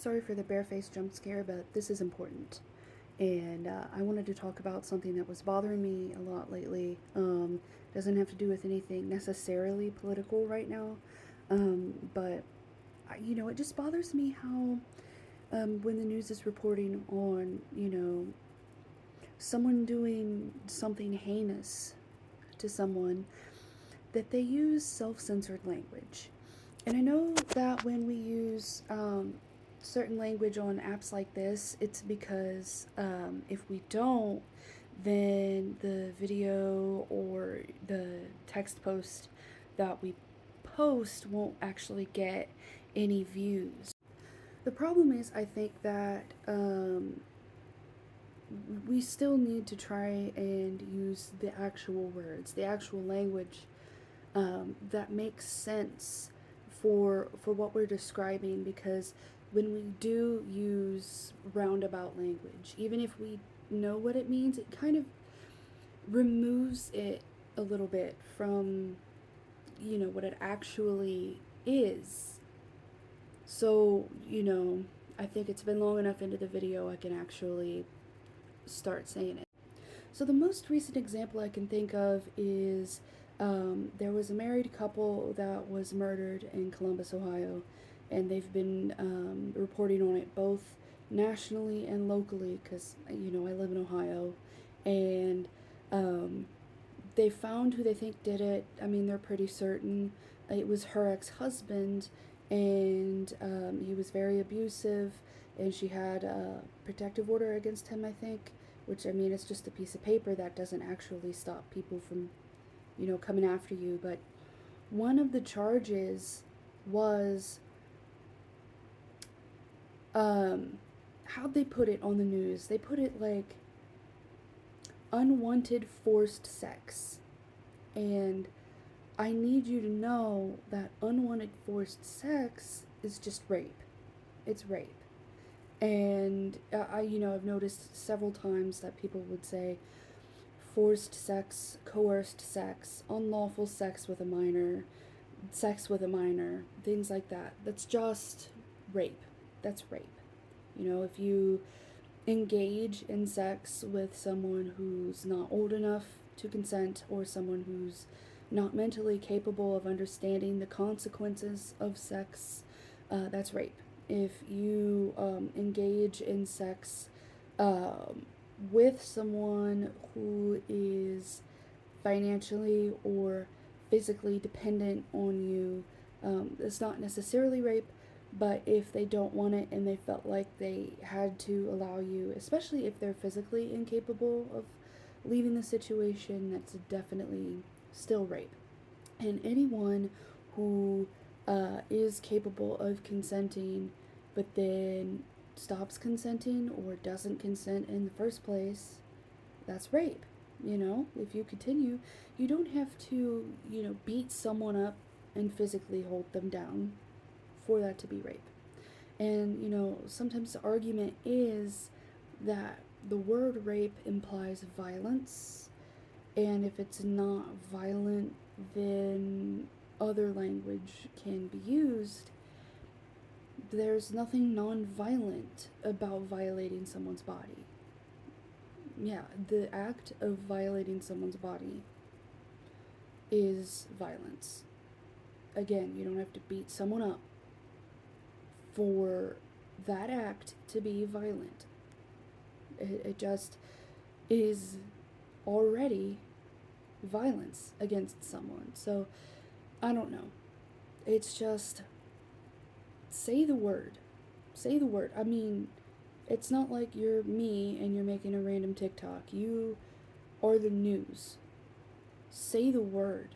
Sorry for the barefaced jump scare, but this is important. And I wanted to talk about something that was bothering me a lot lately. Doesn't have to do with anything necessarily political right now, but it just bothers me how when the news is reporting on, someone doing something heinous to someone, that they use self-censored language. And I know that when we use certain language on apps like this, it's because if we don't, then the video or the text post that we post won't actually get any views. The problem is, I think that we still need to try and use the actual words, the actual language that makes sense for what we're describing, because when we do use roundabout language, even if we know what it means, it kind of removes it a little bit from what it actually is. So I think it's been long enough into the video I can actually start saying it. So the most recent example I can think of is there was a married couple that was murdered in Columbus, Ohio, and they've been reporting on it both nationally and locally because, I live in Ohio, and they found who they think did it. I mean, they're pretty certain it was her ex-husband, and he was very abusive, and she had a protective order against him, I think, which, I mean, it's just a piece of paper that doesn't actually stop people from, coming after you. But one of the charges was, how'd they put it on the news? They put it like unwanted forced sex. And I need you to know that unwanted forced sex is just rape. It's rape. And I've noticed several times that people would say forced sex, coerced sex, unlawful sex with a minor, sex with a minor, things like that. That's just rape. That's rape. If you engage in sex with someone who's not old enough to consent, or someone who's not mentally capable of understanding the consequences of sex, that's rape. If you engage in sex with someone who is financially or physically dependent on you, it's not necessarily rape, but if they don't want it and they felt like they had to allow you, especially if they're physically incapable of leaving the situation, that's definitely still rape. And anyone who is capable of consenting but then stops consenting or doesn't consent in the first place, that's rape. If you continue, you don't have to, beat someone up and physically hold them down for that to be rape. And, sometimes the argument is that the word rape implies violence, and if it's not violent, then other language can be used. There's nothing non-violent about violating someone's body. Yeah, the act of violating someone's body is violence. Again, you don't have to beat someone up for that act to be violent. It just is already violence against someone. So, I don't know. It's just, say the word. Say the word. I mean, it's not like you're me and you're making a random TikTok. You are the news. Say the word.